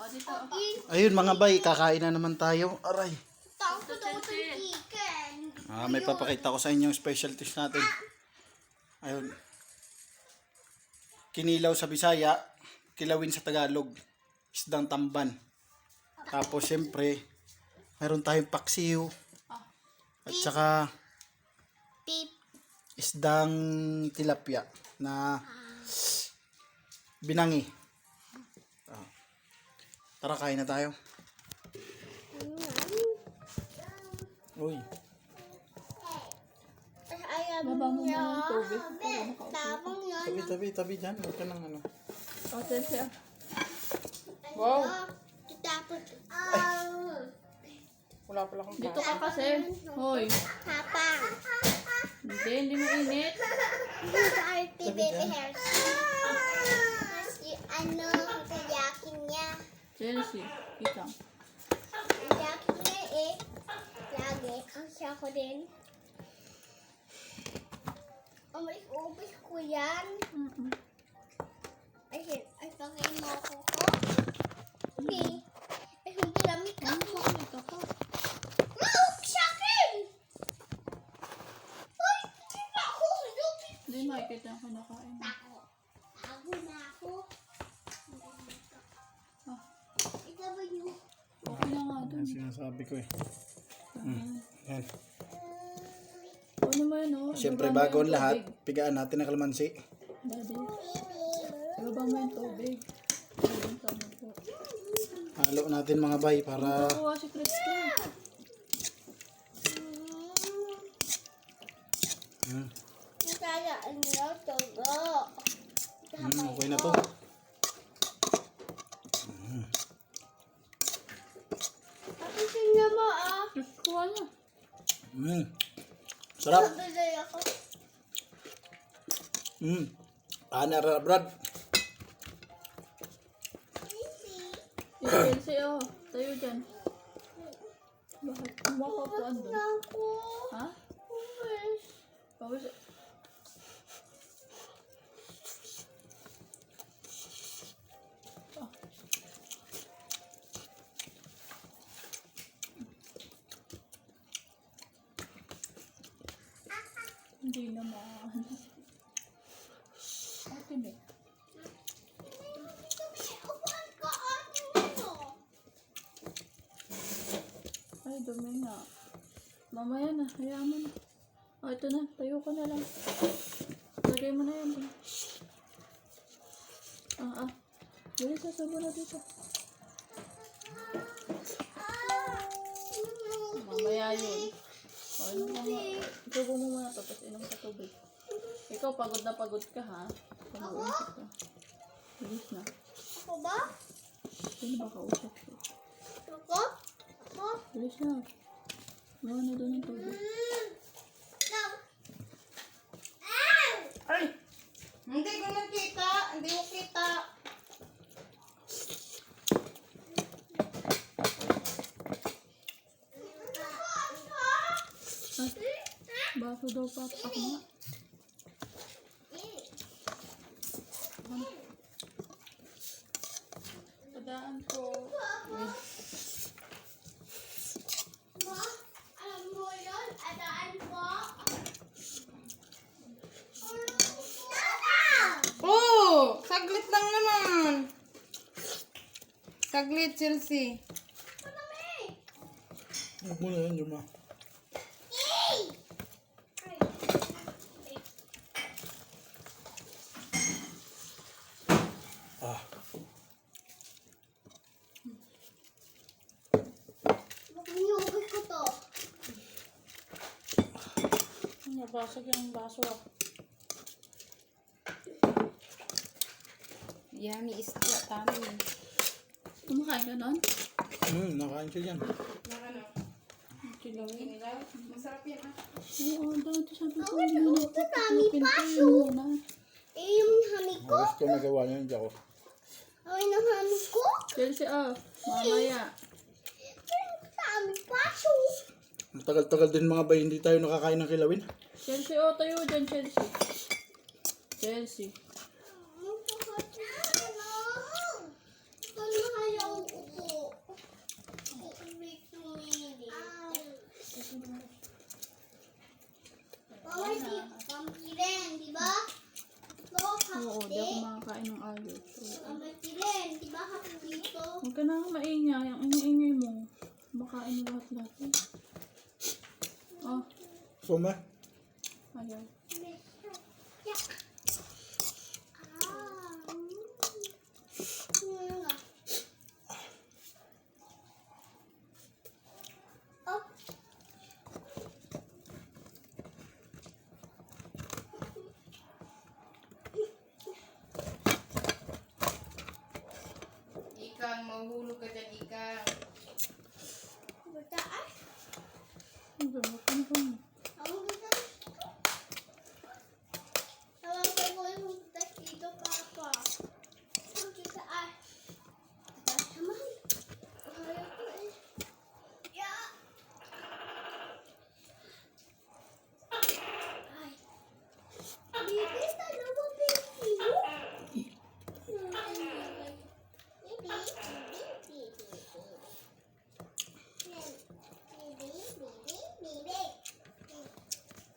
dito. Ayun mga bay, kakain na naman tayo. Aray. Takot ako sa chicken. May papakita ko sa inyo yung specialties natin. Ayun. Kinilaw sa Bisaya, kilawin sa Tagalog, isdang tamban. Tapos siyempre, meron tayong paksiw. At saka Tip. isdang tilapia na binangi. Tara, kain na tayo. Uy. Baba mo muna yung tubig. Tabang yan. Tabi dyan. Huwag ka ng ano. O, Chelsea. Wow. Tapos, Wala pala akong Dito ka kasi. Hoy. Hapang. Hindi mo init. Arte baby hairs. Kasi kayakin niya. Chelsea, ikang. Kayakin niya lagi. Kasi ako din. Ubis ko yan. Ay, pakain mo ako ko. Okay. Ay, hindi lamig ako. Sa akin! Ay, hindi na ako. Hindi makikita yung kinakain. Ako na ako. Ah. Ikaw ba yun? Okay na nga dun. Yan sinasabi ko eh. Yan. Ano mo yun, oh? Siyempre, Ibaba mo bago ang yung lahat, tubig. pigaan natin ang kalamansi. Daddy. Ibaba mo yung tubig. Ayun, tama po. Halo natin mga bay para Nakuha si Kristen. Kaya ano togo. okay na to. Ako tingnan mo Diyos, kuha niya. Sarap. Sabay ako. Anara Brad. Chelsea, oh. Tayo dyan. Bakit? Kumaka po andun. Ako. Ha? Ubis. Pawis. Ah. Hindi naman. Atin eh. Upuan ka ano? Ay, dumi nga. Mamaya na, hayaan mo na. Oh, ito na, tayo ka na lang. Lagay mo na yan. Dali, sasabo na dito. Mamaya yun. O, ano mama? Isubo mo muna to, tapos inom ka tubig. Ikaw, pagod na pagod ka, ha? Pag-uusap ka. Bilis na. Ako ba? Sino ba kausap ko? Ako? Ako? Bilis na. Gawa na doon ng tubig. No. Ay! Hindi ko nakita. Hindi ko kita. Baso daw pa. Ako nga. Tadaan ko. Ma, alam mo yun? Adaan po. Oh! Saglit lang naman. Saglit, Chelsea. Huwag mo na yan, Juma. Niyubos ko to. Nabasag yung baso ah. Yummy is the tummy. Kumakain ka nun? Nakain siya dyan. Ano? Kilawin. Masarap yan ah. Oo, dati sabi ko. Ako na ito dami paso. Yung hamig ko. Gusto ko magawa niya, hindi ako. Ay, ng hamig ko. Chelsea, mamaya. Dami paso. Matagal-tagal din mga bay, hindi tayo nakakain ng kilawin. Chelsea, tayo dyan, Chelsea. Chelsea. Ano ayaw Mama Tilen, di ba ako dito? Huwag ka na maingay. Ang ingay mo. Makain mo lahat-lahat eh. Oh, Suma? ayaw. Yeah. Oh. Ikang, mahuhulog ka dyan, Ikang. Butaan? Ang gawin ko na. Ako butaan. Tawag ko yung butas dito, Papa. Ang butaan. Butas naman. Ayaw ko eh. Yeah. Ay. Baby, dalawa baby.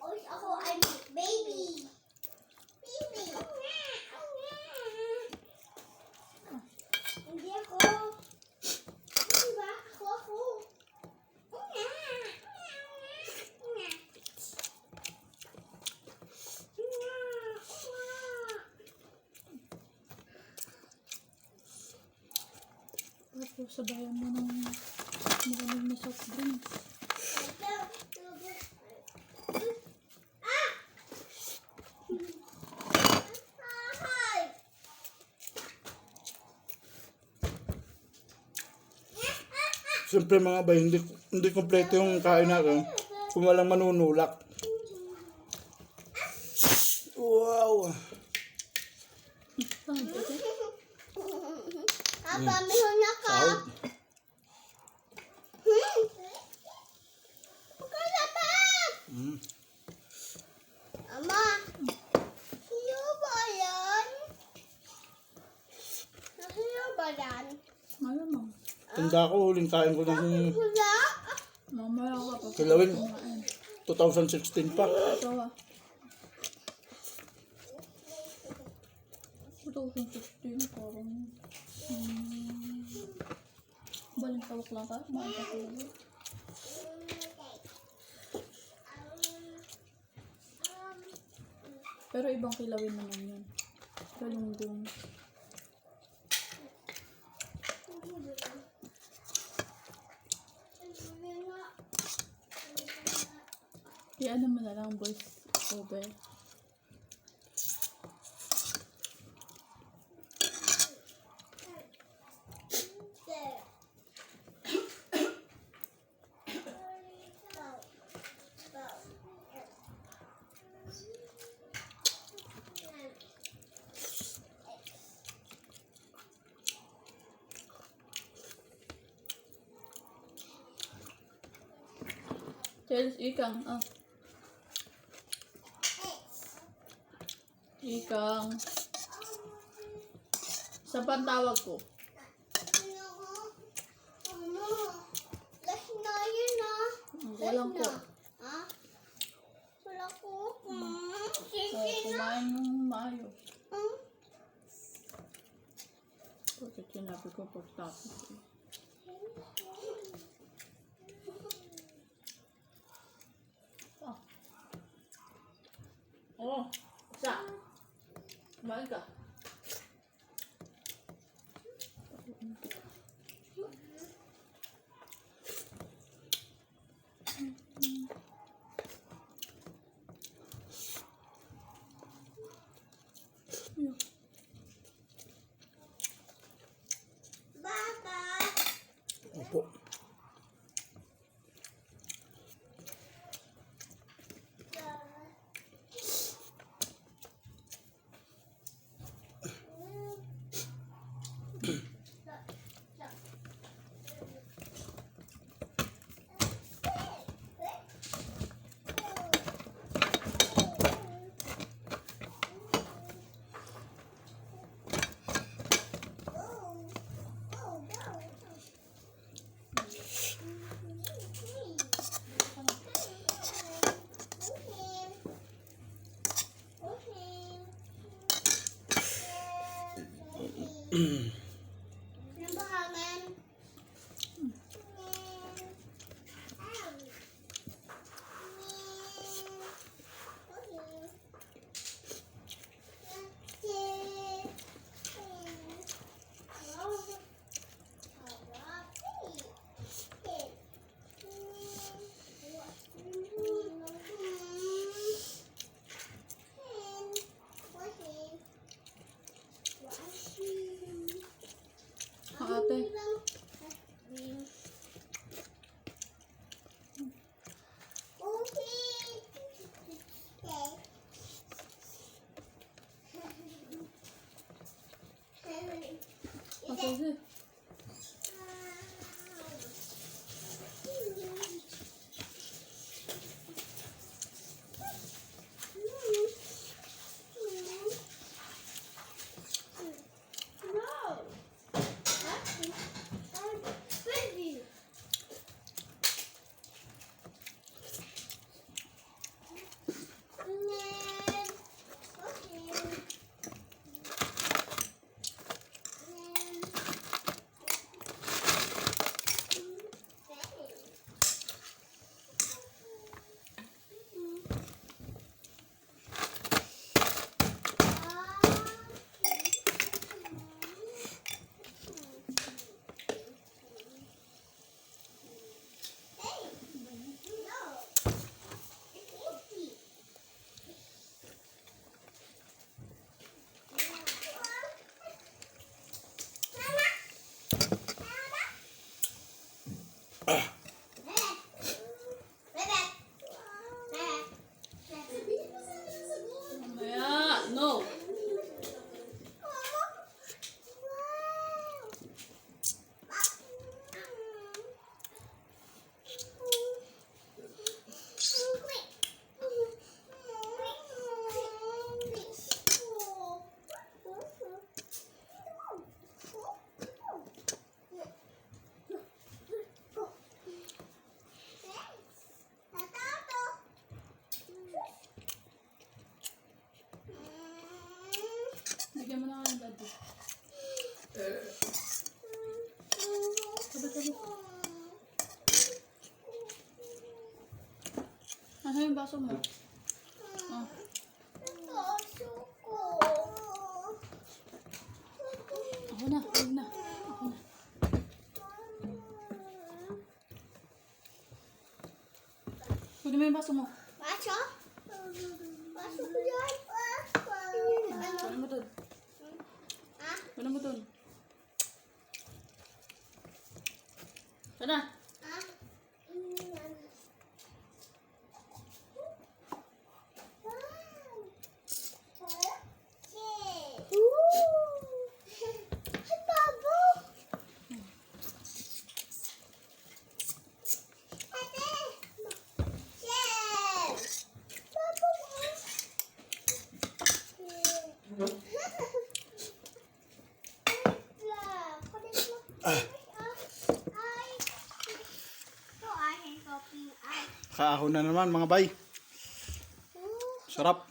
Oy, ako ay baby. Baby. Hindi ako. Di ba? Ako. Tapos sabayan mo ng maraming na soft drinks. Siyempre mga bay, hindi kompleto yung kain natin kung walang manunulak. Wow! Saan ito? Apa, mayroon na ka. Sahod. Kaya pa. Mm. Ama, sino ba yan? Sino ba yan? Malamang. Tanda ko, huling kain ko ng Wala. Mamaya ka pa. Kilawin. Kumain. 2016 pa. Ito ah. 2016 parang baling tawak lang ka. Kumain ka talaga. Pero ibang kilawin naman yun. Galunggong. Kaya ano mo na lang voice over. Cheers, Ikang. Ah. Ikang. Sa pantawag ko. Last na yun ah. Walang ko. Ha? Wala ko. Oh, Sige na. kumain ng maayos. Hmm? Bakit sinabi ko pagtapos eh. Ah. Oh, isa. Kumain ka. Baba. Opo. Ano ba hangin? Ate. Ate. Mamaya. No. Bigyan mo na ako ng daddy. Sabi. Ano yung baso mo? Oh. Ako na. Ako na. Ako na. Kunin mo yung baso mo. Baso? Baso ko yan. Kunin mo dun. Ha? Kunin mo dun. Sana. Ha? Kaahon na naman mga bay. Sarap.